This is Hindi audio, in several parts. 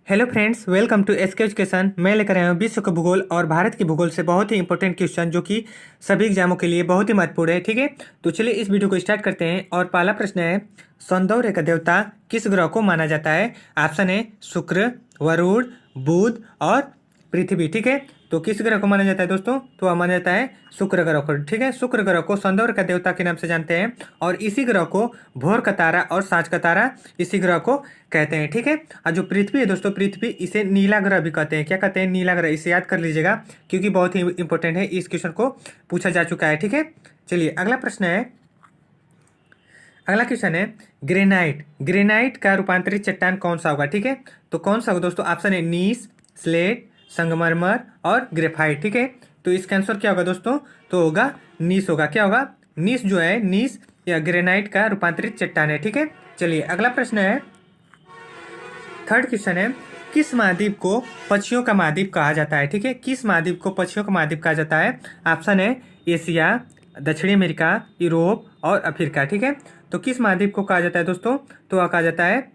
Hello friends, welcome to SK education. मैं लेकर आया हूँ विश्व का भूगोल और भारत के भूगोल से बहुत ही इंपॉर्टेंट क्वेश्चन जो कि सभी एग्जामों के लिए बहुत ही महत्वपूर्ण है। ठीक है, तो चलिए इस वीडियो को स्टार्ट करते हैं। और पहला प्रश्न है, सौंदर्य का देवता किस ग्रह को माना जाता है? ऑप्शन है शुक्र, वरुण, बुध और पृथ्वी। ठीक है, तो किस ग्रह को माना जाता है दोस्तों? तो वह माना जाता है शुक्र ग्रह को। ठीक है, शुक्र ग्रह को सौंदर्य का देवता के नाम से जानते हैं और इसी ग्रह को भोर का तारा और सांझ का तारा इसी ग्रह को कहते हैं। ठीक है, और जो पृथ्वी है दोस्तों, पृथ्वी इसे नीला ग्रह भी कहते हैं। क्या कहते हैं? नीला ग्रह। इसे याद कर लीजिएगा क्योंकि बहुत ही इंपॉर्टेंट है, इस क्वेश्चन को पूछा जा चुका है। ठीक है, चलिए अगला प्रश्न है। अगला क्वेश्चन है, ग्रेनाइट। ग्रेनाइट का रूपांतरित चट्टान कौन सा होगा? ठीक है, तो कौन सा होगा दोस्तों? ऑप्शन है नीस, स्लेट, संगमरमर और ग्रेफाइट। ठीक है, तो इसका आंसर क्या होगा दोस्तों? तो होगा नीस होगा। क्या होगा? नीस जो है, नीस या ग्रेनाइट का रूपांतरित चट्टान है। ठीक है, चलिए अगला प्रश्न है। थर्ड क्वेश्चन है, किस महाद्वीप को पक्षियों का महाद्वीप कहा जाता है? ठीक है, किस महाद्वीप को पक्षियों का महाद्वीप कहा जाता है? ऑप्शन है एशिया, दक्षिणी अमेरिका, यूरोप और अफ्रीका। ठीक है, तो किस महाद्वीप को कहा जाता है दोस्तों? तो वह कहा जाता है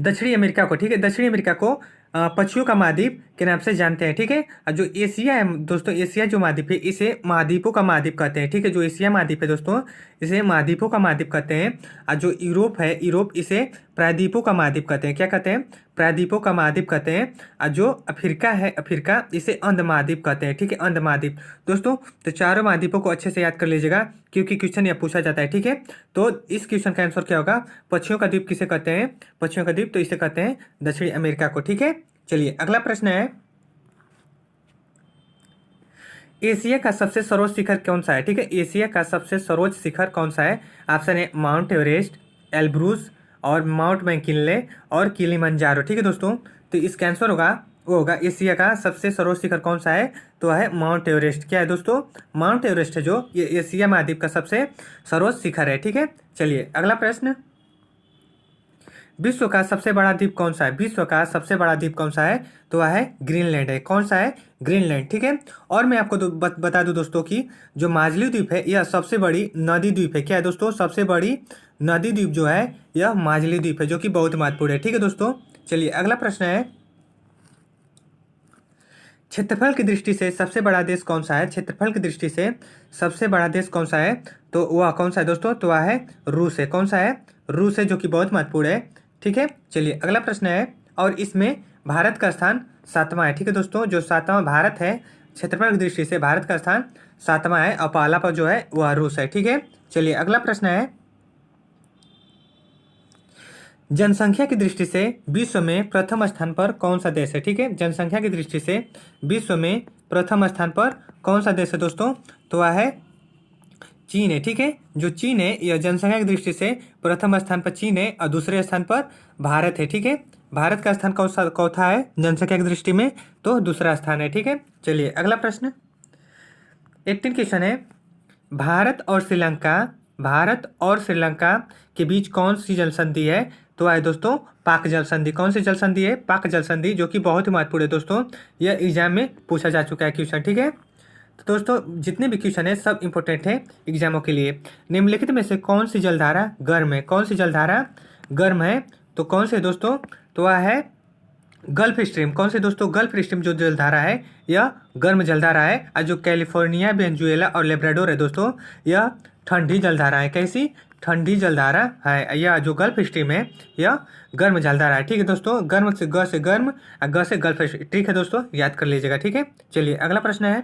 दक्षिणी अमेरिका को। ठीक है, दक्षिणी अमेरिका को पक्षियों का महाद्वीप के नाम से जानते हैं। ठीक है, और जो एशिया है दोस्तों, एशिया जो महाद्वीप है इसे महाद्वीपों का महाद्वीप कहते हैं। ठीक है, जो एशिया महाद्वीप है दोस्तों, इसे महाद्वीपों का महाद्वीप कहते हैं। और जो यूरोप है, यूरोप इसे प्रायद्वीपों का महाद्वीप कहते हैं। क्या कहते हैं? प्रायद्वीपों का महाद्वीप कहते हैं। और जो अफ्रीका है, अफ्रीका इसे अंध महाद्वीप कहते हैं। ठीक है, अंध महाद्वीप दोस्तों। तो चारों महाद्वीपों को अच्छे से याद कर लीजिएगा क्योंकि क्वेश्चन यह पूछा जाता है। ठीक है, तो इस क्वेश्चन का आंसर क्या होगा? पक्षियों का द्वीप किसे कहते हैं? पक्षियों का द्वीप तो इसे कहते हैं दक्षिणी अमेरिका को। ठीक है, चलिए अगला प्रश्न है, एशिया का सबसे सर्वोच्च शिखर कौन सा है? ठीक है, एशिया का सबसे सर्वोच्च शिखर कौन सा है? ऑप्शन है माउंट एवरेस्ट, एल्ब्रूस और माउंट मैकिनले और किलिमंजारो। ठीक है दोस्तों, तो इसका आंसर होगा, वो होगा एशिया का सबसे सर्वोच्च शिखर कौन सा है? तो वह है माउंट एवरेस्ट। क्या है दोस्तों? माउंट एवरेस्ट है जो ये एशिया महाद्वीप का सबसे सर्वोच्च शिखर है। ठीक है, चलिए अगला प्रश्न, विश्व का सबसे बड़ा द्वीप कौन सा है? विश्व का सबसे बड़ा द्वीप कौन सा है? तो वह है ग्रीनलैंड है। कौन सा है? ग्रीनलैंड। ठीक है, और मैं आपको बता दूं दोस्तों कि जो माजुली द्वीप है यह सबसे बड़ी नदी द्वीप है। क्या है दोस्तों? सबसे बड़ी नदी द्वीप जो है यह माजुली द्वीप है, जो कि बहुत महत्वपूर्ण है। ठीक है दोस्तों, चलिए अगला प्रश्न है, क्षेत्रफल की दृष्टि से सबसे बड़ा देश कौन सा है? क्षेत्रफल की दृष्टि से सबसे बड़ा देश कौन सा है? तो वह कौन सा है दोस्तों? तो वह है रूस है। कौन सा है? रूस है, जो कि बहुत महत्वपूर्ण है। ठीक है, चलिए अगला प्रश्न है, और इसमें भारत का स्थान 7वां है। ठीक है दोस्तों, जो 7वां भारत है, क्षेत्रफल की दृष्टि से भारत का स्थान 7वां है और पहला पर जो है वह रूस है। ठीक है, चलिए अगला प्रश्न है, जनसंख्या की दृष्टि से विश्व में प्रथम स्थान पर कौन सा देश है? ठीक है, जनसंख्या की दृष्टि से विश्व में प्रथम स्थान पर कौन सा देश है दोस्तों? तो वह है चीन है। ठीक है, जो चीन है यह जनसंख्या की दृष्टि से प्रथम स्थान पर चीन है और दूसरे स्थान पर भारत है। ठीक है, भारत का स्थान चौथा है जनसंख्या की दृष्टि में, तो दूसरा स्थान है। ठीक है, चलिए अगला प्रश्न, 18 क्वेश्चन है, भारत और श्रीलंका के बीच कौन सी जल संधि है? तो है दोस्तों पाक जल संधि। कौन सी जल संधि है? पाक जल संधि, जो कि बहुत ही महत्वपूर्ण है दोस्तों। यह एग्जाम में पूछा जा चुका है क्वेश्चन। ठीक है, तो दोस्तों जितने भी क्वेश्चन है सब इंपॉर्टेंट है एग्जामों के लिए। निम्नलिखित में से कौन सी जलधारा गर्म है? कौन सी जलधारा गर्म है? तो कौन से दोस्तों? तो वह है गल्फ स्ट्रीम। कौन से दोस्तों? गल्फ स्ट्रीम जो जलधारा है यह गर्म जलधारा है, और जो कैलिफोर्निया, वेनेजुएला और लेब्राडोर है दोस्तों, यह ठंडी जलधारा है। कैसी? ठंडी जलधारा है। यह जो गल्फ स्ट्रीम है यह गर्म जलधारा है। ठीक है दोस्तों, गर्म से गर्म और ग से गल्फ। ठीक है दोस्तों, याद कर लीजिएगा। ठीक है, चलिए अगला प्रश्न है,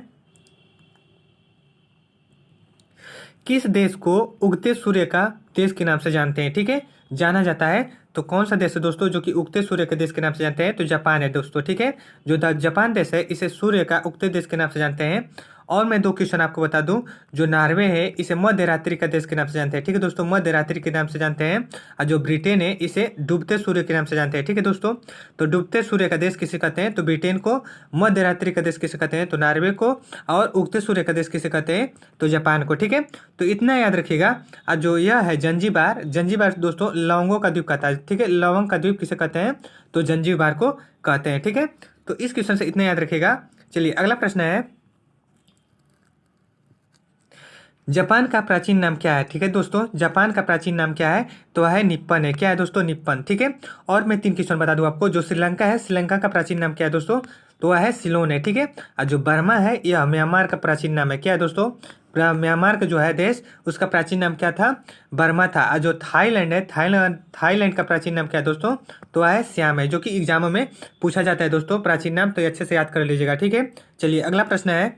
किस देश को उगते सूर्य का देश के नाम से जानते हैं? ठीक है, जाना जाता है। तो कौन सा देश है दोस्तों जो कि उगते सूर्य के देश के नाम से जानते हैं? तो जापान है दोस्तों। ठीक है, जो जापान देश है इसे सूर्य का उगते देश के नाम से जानते हैं। और मैं दो क्वेश्चन आपको बता दूं, जो नॉर्वे है इसे मध्य रात्रि का देश के नाम से जानते हैं। ठीक है दोस्तों, मध्य रात्रि के नाम से जानते हैं। और जो ब्रिटेन है इसे डूबते सूर्य के नाम से जानते हैं। ठीक है दोस्तों, तो डूबते सूर्य का देश किसे कहते हैं? तो ब्रिटेन को। मध्य रात्रि का देश किसे कहते हैं? तो नॉर्वे को। और उगते सूर्य का देश किसे कहते हैं? तो जापान को। ठीक है, तो इतना याद रखिएगा। और जो यह है जंजीबार, जंजीबार दोस्तों लवंगों का द्वीप कहता है। ठीक है, लवंग का द्वीप किसे कहते हैं? तो जंजीबार को कहते हैं। ठीक है, तो इस क्वेश्चन से इतना याद रखिएगा। चलिए अगला प्रश्न है, जापान का प्राचीन नाम क्या है? ठीक है दोस्तों, जापान का प्राचीन नाम क्या है? तो वह है निप्पन है। क्या है दोस्तों? निप्पन। ठीक है। और मैं 3 क्वेश्चन बता दूं आपको। जो श्रीलंका है, श्रीलंका का प्राचीन नाम क्या है दोस्तों? तो वह है सिलोन है। ठीक है। और जो बर्मा है, यह म्यांमार का प्राचीन नाम है। क्या है दोस्तों? म्यांमार का जो है देश, उसका प्राचीन नाम क्या था? बर्मा था। और जो थाईलैंड है, थाईलैंड का प्राचीन नाम क्या है दोस्तों? तो वह है श्याम है, जो कि एग्जामों में पूछा जाता है दोस्तों प्राचीन नाम, तो ये अच्छे से याद कर लीजिएगा। ठीक है। चलिए अगला प्रश्न है,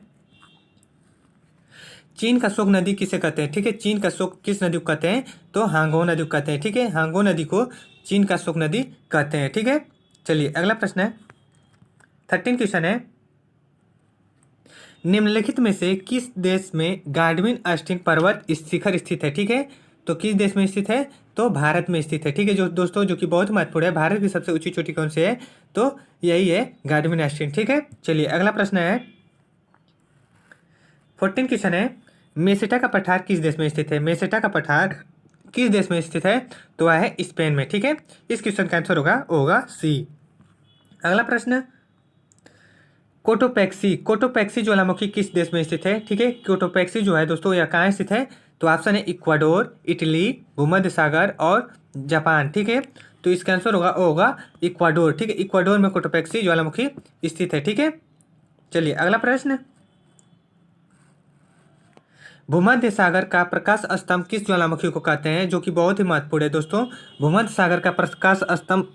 चीन का शोक नदी किसे कहते हैं? ठीक है। चीन का शोक किस नदी को कहते हैं? तो हांगो नदी को कहते हैं। ठीक है। हांगो नदी को चीन का शोक नदी कहते हैं। ठीक है। चलिए अगला प्रश्न है, 13 क्वेश्चन है, निम्नलिखित में से किस देश में गार्डविन अस्टीन पर्वत शिखर स्थित है? ठीक है। तो किस देश में स्थित है? तो भारत में स्थित है। ठीक है जो दोस्तों, जो कि बहुत महत्वपूर्ण है। भारत की सबसे ऊंची चोटी कौन सी है? तो यही है गार्डविन अस्टीन। ठीक है। चलिए अगला प्रश्न है, 14 क्वेश्चन है, मेसेटा का पठार किस देश में स्थित है? मेसेटा का पठार किस देश में स्थित है? तो वह है स्पेन में। ठीक है। इस क्वेश्चन का आंसर होगा सी। अगला प्रश्न, कोटोपैक्सी ज्वालामुखी किस देश में स्थित है? ठीक है। कोटोपैक्सी जो है दोस्तों, यह कहाँ स्थित है? तो ऑप्शन है इक्वाडोर, इटली, भूमध्य सागर और जापान। ठीक है। तो इसका आंसर होगा इक्वाडोर। ठीक है। इक्वाडोर में कोटोपैक्सी ज्वालामुखी स्थित है। ठीक है। चलिए अगला प्रश्न, भूमध्य सागर का प्रकाश स्तंभ किस ज्वालामुखी को कहते हैं? जो कि बहुत ही महत्वपूर्ण है दोस्तों। भूमध्य सागर का प्रकाश स्तंभ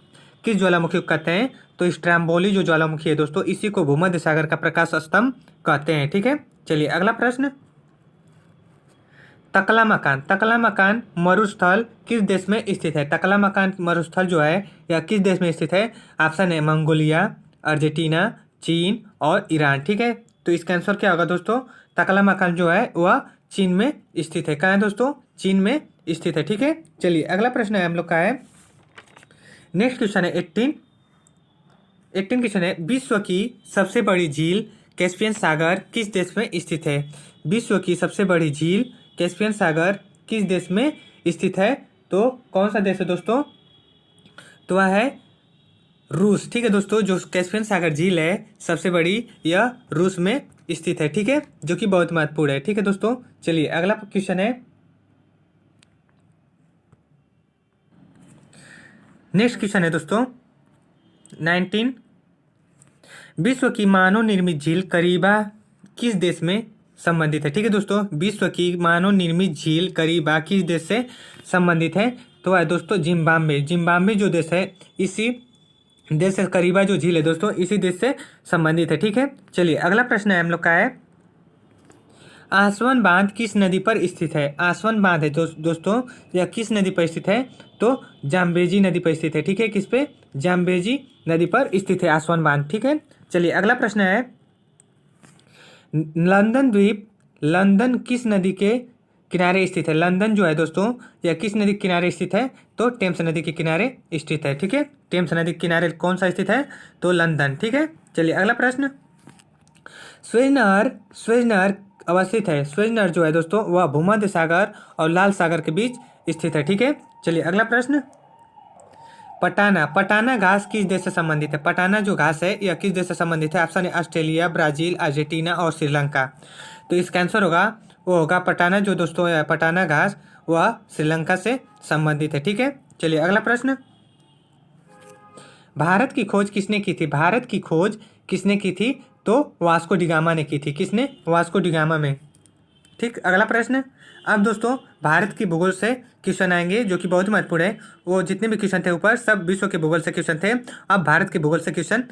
किस ज्वालामुखी को कहते हैं? तो स्ट्रैम्बोली जो ज्वालामुखी है दोस्तों, इसी को भूमध्य सागर का प्रकाश स्तंभ कहते हैं। ठीक है। चलिए अगला प्रश्न, तकला मकान मरुस्थल किस देश में स्थित है? तकला मकान मरुस्थल जो है यह किस देश में स्थित है? ऑप्शन है मंगोलिया, अर्जेंटीना, चीन और ईरान। ठीक है। तो इसका आंसर क्या होगा दोस्तों? तकला मकान जो है वह चीन में स्थित है। कहाँ है दोस्तों? चीन में स्थित है। ठीक है। चलिए अगला प्रश्न है हम लोग का है, नेक्स्ट क्वेश्चन है 18 क्वेश्चन है, विश्व की सबसे बड़ी झील कैस्पियन सागर किस देश में स्थित है? विश्व की सबसे बड़ी झील कैस्पियन सागर किस देश में स्थित है? तो कौन सा देश है दोस्तों? तो वह है रूस। ठीक है दोस्तों, जो कैस्पियन सागर झील है सबसे बड़ी, यह रूस में स्थित है। ठीक है। जो कि बहुत महत्वपूर्ण है। ठीक है दोस्तों। चलिए अगला क्वेश्चन है, नेक्स्ट क्वेश्चन है दोस्तों 19, विश्व की मानव निर्मित झील करीबा किस देश में संबंधित है? ठीक है दोस्तों, विश्व की मानव निर्मित झील करीबा किस देश से संबंधित है? तो है दोस्तों जिम्बाब्वे। जिम्बाब्वे जो देश है, इसी देश से करीबा जो झील है दोस्तों, इसी देश से संबंधित है। ठीक है। चलिए अगला प्रश्न है हम लोग का है, आसवन बांध किस नदी पर स्थित है? आसवन बांध है दोस्तों, यह किस नदी पर स्थित है? तो जाम्बेजी नदी पर स्थित है। ठीक है। किस पे? जाम्बेजी नदी पर स्थित है आसवन बांध। ठीक है। चलिए अगला प्रश्न है, लंदन द्वीप लंदन किस नदी के किनारे स्थित है? लंदन जो है दोस्तों, यह किस नदी के किनारे स्थित है? तो टेम्स नदी के किनारे स्थित है। ठीक है। टेम्स नदी के किनारे कौन सा स्थित है? तो लंदन। ठीक है। चलिए अगला प्रश्न, स्वेज अवस्थित है। स्वेज जो है दोस्तों, वह भूमध्य सागर और लाल सागर के बीच स्थित है। ठीक है। चलिए अगला प्रश्न, पटाना घास किस देश से संबंधित है? पटाना जो घास है यह किस देश से संबंधित है? ऑप्शन है ऑस्ट्रेलिया, ब्राजील, अर्जेंटीना और श्रीलंका। तो इसका आंसर होगा पटाना जो दोस्तों है, पटाना घास वह श्रीलंका से संबंधित है। ठीक है। चलिए अगला प्रश्न, भारत की खोज किसने की थी? भारत की खोज किसने की थी? तो वास्को डिगामा ने की थी। किसने? वास्को डिगामा में। ठीक। अगला प्रश्न, अब दोस्तों भारत की भूगोल से क्वेश्चन आएंगे जो कि बहुत महत्वपूर्ण है। वो जितने भी क्वेश्चन थे ऊपर, सब विश्व के भूगोल से क्वेश्चन थे। अब भारत के भूगोल से क्वेश्चन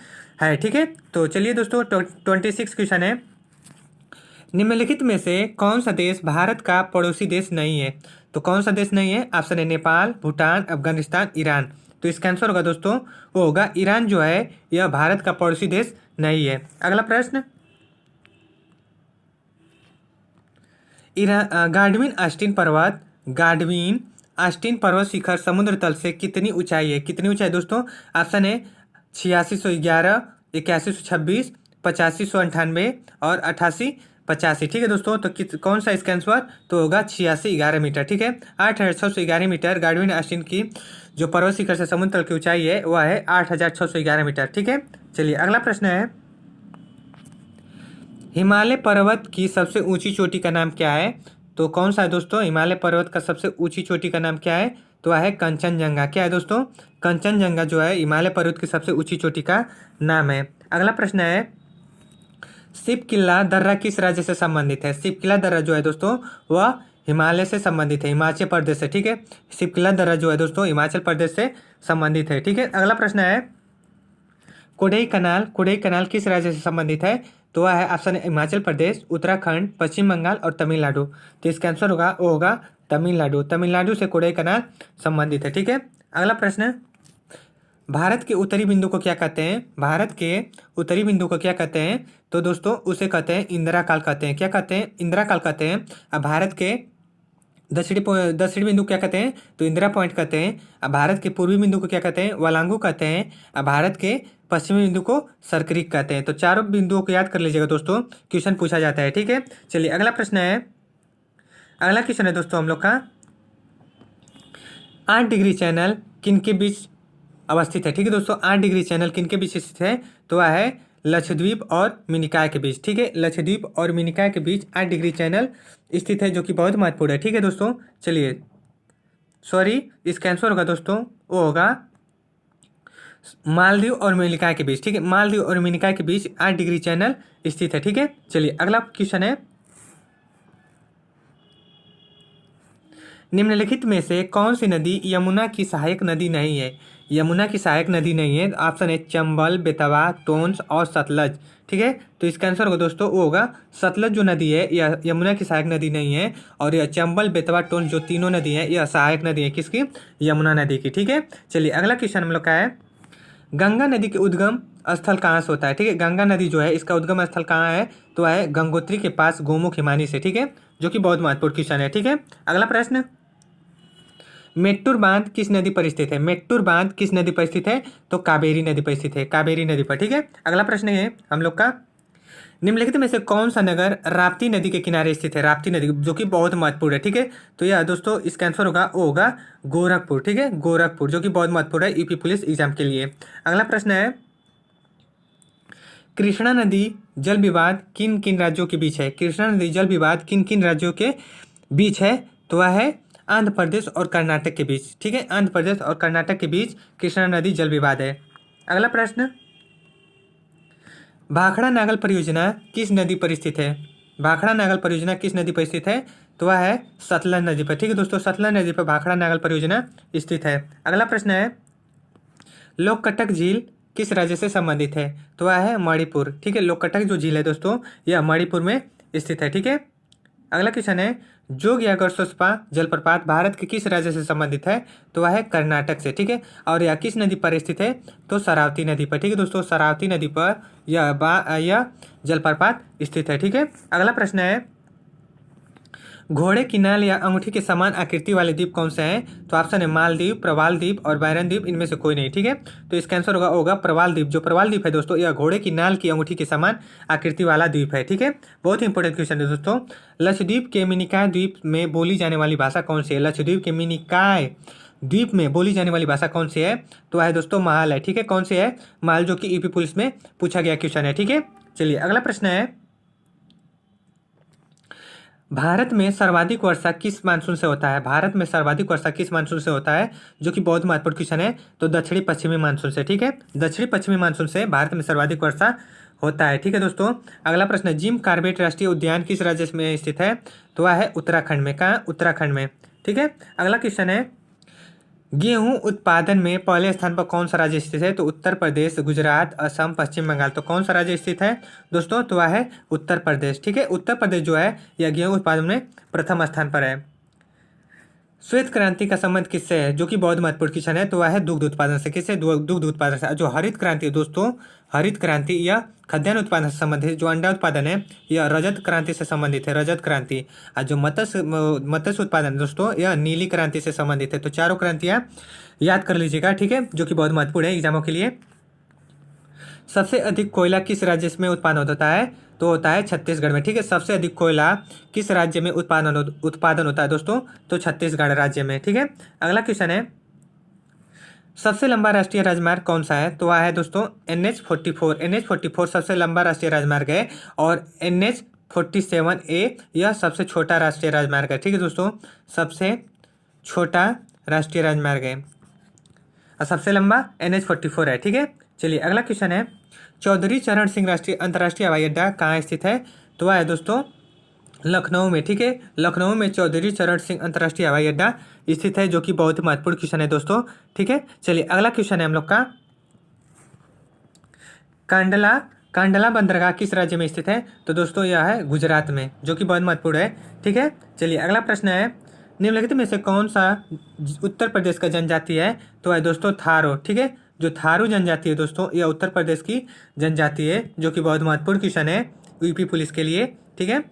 है। ठीक है। तो चलिए दोस्तों 26 क्वेश्चन है, निम्नलिखित में से कौन सा देश भारत का पड़ोसी देश नहीं है? तो कौन सा देश नहीं है? ऑप्शन है नेपाल, भूटान, अफगानिस्तान, ईरान। तो इसका आंसर होगा दोस्तों, वो होगा ईरान जो है यह भारत का पड़ोसी देश नहीं है। अगला प्रश्न, गार्डविन अस्टीन पर्वत शिखर समुद्र तल से कितनी ऊंचाई है? कितनी ऊंचाई दोस्तों? ऑप्शन है 8611, 8126, 8598 और 8885। ठीक है दोस्तों। तो कौन सा इसका आंसर? तो होगा 8611 मीटर। ठीक है। 8611 मीटर गार्डविन अस्टीन की जो पर्वत शिखर से समुद्र तल की ऊंचाई है वह है 8611 मीटर। ठीक है। चलिए अगला प्रश्न है, हिमालय पर्वत की सबसे ऊंची चोटी का नाम क्या है? तो कौन सा है दोस्तों? हिमालय पर्वत का सबसे ऊंची चोटी का नाम क्या है? तो है कंचनजंगा। क्या है दोस्तों? कंचनजंगा जो है हिमालय पर्वत की सबसे ऊंची चोटी का नाम है। अगला प्रश्न है, शिवकिला दर्रा किस राज्य से संबंधित है? शिवकिला दर्रा जो है दोस्तों वह हिमालय से संबंधित है, हिमाचल प्रदेश से। ठीक है, शिवकिला दर्रा जो है दोस्तों हिमाचल प्रदेश से संबंधित है। ठीक है, अगला प्रश्न है, कोडई कनाल किस राज्य से संबंधित है? तो वह है ऑप्शन हिमाचल प्रदेश, उत्तराखंड, पश्चिम बंगाल और तमिलनाडु। तो इसका आंसर होगा वो होगा तमिलनाडु। तमिलनाडु से कोडई कनाल संबंधित है। ठीक है, अगला प्रश्न, भारत के उत्तरी बिंदु को क्या कहते हैं? भारत के उत्तरी बिंदु को क्या कहते हैं? तो दोस्तों उसे कहते हैं इंदिरा काल कहते हैं। क्या कहते हैं? इंदिरा काल कहते हैं। अब भारत के दक्षिणी बिंदु क्या कहते हैं? तो इंदिरा पॉइंट कहते हैं। अब भारत के पूर्वी बिंदु को क्या कहते हैं? वालांगू कहते हैं। अब भारत के पश्चिमी बिंदु को सरक्रिक कहते हैं। तो चारों बिंदुओं को याद कर लीजिएगा दोस्तों, क्वेश्चन पूछा जाता है। ठीक है, चलिए अगला प्रश्न है, अगला क्वेश्चन है दोस्तों हम लोग का, 8 डिग्री चैनल किन के बीच अवस्थित है? ठीक है दोस्तों, 8 डिग्री चैनल किन के बीच स्थित है? तो वह है लक्षद्वीप और मिनिकॉय के बीच। ठीक है, लक्षद्वीप और मिनिकॉय के बीच 8 डिग्री चैनल स्थित है, जो कि बहुत महत्वपूर्ण है। ठीक है दोस्तों, चलिए सॉरी, इसका आंसर होगा दोस्तों वो होगा मालदीव और मिनिकॉय के बीच। ठीक है, मालदीव और मिनिकॉय के बीच 8 डिग्री चैनल स्थित है। ठीक है, चलिए अगला क्वेश्चन है, निम्नलिखित में से कौन सी नदी यमुना की सहायक नदी नहीं है? यमुना की सहायक नदी नहीं है। ऑप्शन है चंबल, बेतवा, टोंस और सतलज। ठीक है, तो इसका आंसर होगा दोस्तों वो होगा सतलज जो नदी है यह यमुना की सहायक नदी नहीं है, और यह चंबल, बेतवा, टोंस जो तीनों नदी है यह सहायक नदी है किसकी? यमुना नदी की। ठीक है, चलिए अगला क्वेश्चन हम लोग का है, गंगा नदी के उद्गम स्थल कहाँ से होता है? ठीक है, गंगा नदी जो है इसका उद्गम स्थल कहाँ है? तो है गंगोत्री के पास गोमुख हिमानी से। ठीक है, जो कि बहुत महत्वपूर्ण क्वेश्चन है। ठीक है, अगला प्रश्न, मेट्टूर बांध किस नदी पर स्थित है? मेट्टूर बांध किस नदी पर स्थित है? तो कावेरी नदी पर स्थित है, कावेरी नदी पर। ठीक है, अगला प्रश्न है हम लोग का, निम्नलिखित में से कौन सा नगर राप्ती नदी के किनारे स्थित है? राप्ती नदी जो कि बहुत महत्वपूर्ण है। ठीक है, तो यह दोस्तों इसका आंसर होगा वो होगा गोरखपुर। ठीक है, गोरखपुर जो कि बहुत महत्वपूर्ण है यूपी पुलिस एग्जाम के लिए। अगला प्रश्न है, कृष्णा नदी जल विवाद किन किन राज्यों के बीच है? कृष्णा नदी जल विवाद किन किन राज्यों के बीच है? तो वह है आंध्र प्रदेश और कर्नाटक के बीच। ठीक है, आंध्र प्रदेश और कर्नाटक के बीच कृष्णा नदी जल विवाद है। अगला प्रश्न, भाखड़ा नागल परियोजना किस नदी पर स्थित है? भाखड़ा नागल परियोजना किस नदी पर स्थित है? तो वह है सतलज नदी पर। ठीक है दोस्तों, सतलज नदी पर भाखड़ा नागल परियोजना स्थित है। अगला प्रश्न है, लोककटक झील किस राज्य से संबंधित है? तो वह है मणिपुर। ठीक है, लोककटक जो झील है दोस्तों यह मणिपुर में स्थित है। ठीक है, अगला क्वेश्चन है, जोग या गरसोसपा जलप्रपात भारत के किस राज्य से संबंधित है? तो वह है कर्नाटक से। ठीक है, और यह किस नदी पर स्थित है? तो शरावती नदी पर। ठीक है दोस्तों, शरावती नदी पर यह जलप्रपात स्थित है। ठीक है, अगला प्रश्न है, घोड़े की नाल या अंगूठी के समान आकृति वाले द्वीप कौन से हैं? तो ऑप्शन है मालदीव, प्रवाल द्वीप और बैरन द्वीप, इनमें से कोई नहीं। ठीक है, तो इसका आंसर होगा प्रवाल द्वीप। जो प्रवाल द्वीप है दोस्तों यह घोड़े की नाल की अंगूठी के समान आकृति वाला द्वीप है। ठीक है, बहुत ही इंपॉर्टेंट क्वेश्चन है दोस्तों। लक्षद्वीप के मिनिकॉय द्वीप में बोली जाने वाली भाषा कौन सी है? लक्षद्वीप के मिनिकॉय द्वीप में बोली जाने वाली भाषा कौन सी है? तो वह है दोस्तों महाल है। ठीक है, कौन सी है? महाल, जो कि यूपी पुलिस में पूछा गया क्वेश्चन है। ठीक है, चलिए अगला प्रश्न है, भारत में सर्वाधिक वर्षा किस मानसून से होता है? भारत में सर्वाधिक वर्षा किस मानसून से होता है? जो कि बहुत महत्वपूर्ण क्वेश्चन है। तो दक्षिणी पश्चिमी मानसून से। ठीक है, दक्षिणी पश्चिमी मानसून से भारत में सर्वाधिक वर्षा होता है। ठीक है दोस्तों, अगला प्रश्न है, जिम कॉर्बेट राष्ट्रीय उद्यान किस राज्य में स्थित है? तो वह है उत्तराखंड में। कहाँ? उत्तराखंड में। ठीक है, अगला क्वेश्चन है, गेहूं उत्पादन में पहले स्थान पर कौन सा राज्य स्थित है? तो उत्तर प्रदेश, गुजरात, असम, पश्चिम बंगाल। तो कौन सा राज्य स्थित है दोस्तों? तो वह है उत्तर प्रदेश। ठीक है, उत्तर प्रदेश जो है यह गेहूं उत्पादन में प्रथम स्थान पर है। श्वेत क्रांति का संबंध किससे है? जो कि बहुत महत्वपूर्ण क्वेश्चन है। तो वह है दुग्ध उत्पादन से। किससे? दुग्ध उत्पादन से। जो हरित क्रांति है दोस्तों, हरित क्रांति या खाद्यान्न उत्पादन से संबंधित, जो अंडा उत्पादन है यह रजत क्रांति से संबंधित है, रजत क्रांति। और जो मत्स्य उत्पादन दोस्तों यह नीली क्रांति से संबंधित है। तो चारों क्रांतियां याद कर लीजिएगा। ठीक है, जो कि बहुत महत्वपूर्ण है एग्जामों के लिए। सबसे अधिक कोयला किस राज्य में उत्पादन होता है? तो होता है छत्तीसगढ़ में। ठीक है, सबसे अधिक कोयला किस राज्य में उत्पादन होता है दोस्तों? तो छत्तीसगढ़ राज्य में। ठीक है, अगला क्वेश्चन है, सबसे लंबा राष्ट्रीय राजमार्ग कौन सा है? तो वह है दोस्तों NH44। NH44 सबसे लंबा राष्ट्रीय राजमार्ग है, और NH 47A यह सबसे छोटा राष्ट्रीय राजमार्ग है। ठीक है दोस्तों, सबसे छोटा राष्ट्रीय राजमार्ग है और सबसे लंबा NH44 है। ठीक है, चलिए अगला क्वेश्चन है, चौधरी चरण सिंह राष्ट्रीय अंतर्राष्ट्रीय हवाई अड्डा कहाँ स्थित है? तो वह है दोस्तों लखनऊ में। ठीक है, लखनऊ में चौधरी चरण सिंह अंतर्राष्ट्रीय हवाई अड्डा स्थित है, जो कि बहुत ही महत्वपूर्ण क्वेश्चन है दोस्तों। ठीक है, चलिए अगला क्वेश्चन है हम लोग का, कांडला बंदरगाह किस राज्य में स्थित है? तो दोस्तों यह है गुजरात में, जो कि बहुत महत्वपूर्ण है। ठीक है, चलिए अगला प्रश्न है, निम्नलिखित में से कौन सा उत्तर प्रदेश का जनजाति है? तो है दोस्तों थारो। ठीक है, जो थारू जनजाति है दोस्तों, यह उत्तर प्रदेश की जनजाति है, जो कि बहुत महत्वपूर्ण क्वेश्चन है यूपी पुलिस के लिए। ठीक है,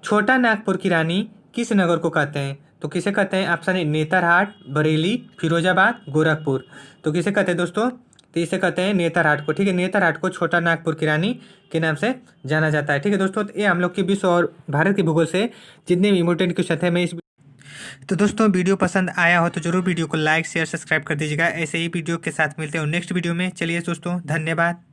छोटा नागपुर की रानी किस नगर को कहते हैं? तो किसे कहते हैं? ऑप्शन है नेतरहाट, बरेली, फिरोजाबाद, गोरखपुर। तो किसे कहते हैं दोस्तों? तो इसे कहते हैं नेतरहाट को। ठीक है, नेतरहाट को छोटा नागपुर की रानी के नाम से जाना जाता है। ठीक है दोस्तों, तो ये हम लोग के विश्व और भारत के भूगोल से जितने भी इंपॉर्टेंट क्वेश्चन थे मैं इस तो दोस्तों वीडियो पसंद आया हो तो जरूर वीडियो को लाइक शेयर सब्सक्राइब कर दीजिएगा। ऐसे ही वीडियो के साथ मिलते हैं नेक्स्ट वीडियो में। चलिए दोस्तों, धन्यवाद।